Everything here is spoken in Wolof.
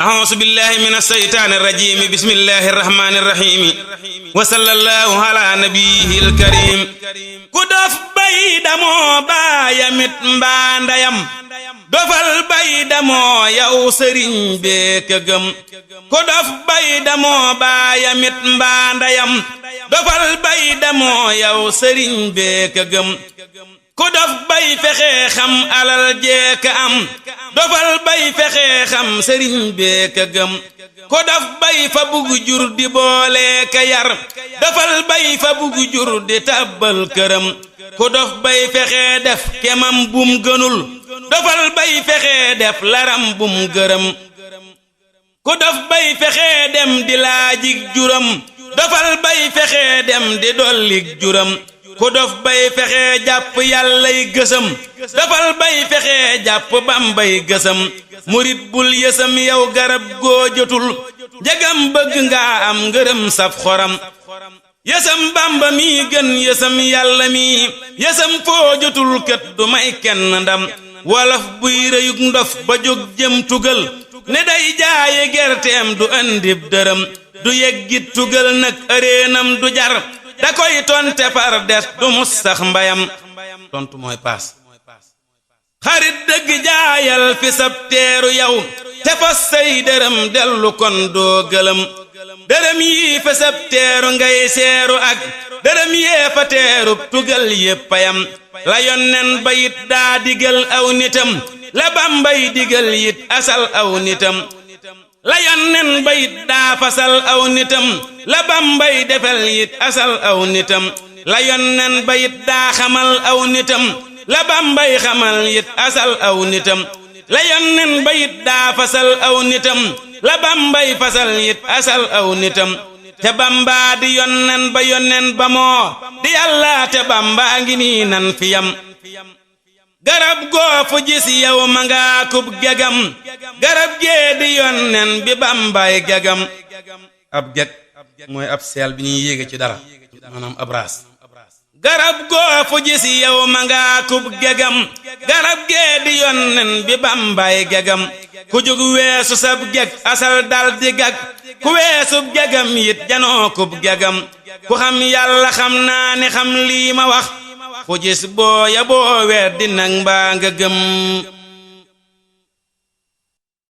أعوذ بالله من الشيطان الرجيم بسم الله الرحمن الرحيم وصلى الله على نبيه الكريم كدف بيدمو بايمت مبانديم dofal bay damoo yow sëriñ bee ka gëm ku dof bay damoo baayamit mbaa ndeyam dofal bay damoo yow sëriñ bee ka gëm ku dof bay fexe xam alal jee ka am dofal bay fexe xam sëriñ bee ka gëm ku dof bay fa bugg jur di boole ka yar dofal bay fa bugg jur di tabbal këram ku dof bay fexe def kemam bum gënul dofal bay fexe def laram bum gërëm ku dof bay fexe dem di laajig juram dofal bay fexe dem di dollig juram ku dof bay fexe jàpp yàllay gësëm dofal bay fexe jàpp bambay gësëm murit bul yësëm yow garab goo jotul njagam bëgg nga am ngërëm saf xoram yësëm bamba mi gën yësëm yàlla mi yësëm foo jotul kët du may kenn ndam wolof buy rëyug ndof ba jóg jëm tugal ne day jaaye gerteem du andib dërëm du yeggit tugal nag ëreenam du jar da koy tonte par des du mus sax mbayam tontu mooy paas xarit dëgg jaayal fi sab teeru yow te fas say dërëm dellu kon doo gëlëm dërëm yii fa sab teeru ngay seeru ak dërëm yee fa teerub tugal yéppayam la yonnen bayit daa digal aw nitam la bambay digal yit asal aw nitam la yonnen bayit daa fasal aw nitam la bambay defal yit asal aw nitam la yonnen bayit daa xamal aw nitam la bambay xamal yit asal aw nitam la yonnen bayit daa fasal aw nitam la bambay fasal yit asal aw nitam te bamba di yonnen ba yonnen ba moo di yàlla te bamba ngi nii nan fi yam garab goo fu gis yow ma nga kub gegam garab gee di yonnen bi bambay gegam ab geg mooy ab seel bi ñuy yéege ci dara maanaam ab raas garab goo fu gis yow ma nga kub gegam garab gee di yonnen bi bambay gegam ku jóg weesu sab geg asal dal di gag ku weesu gegam yit janoo kub gegam ku xam yàlla xam naa ni xam lii ma wax ku gis booya boo weer di nag mbaa nga gëm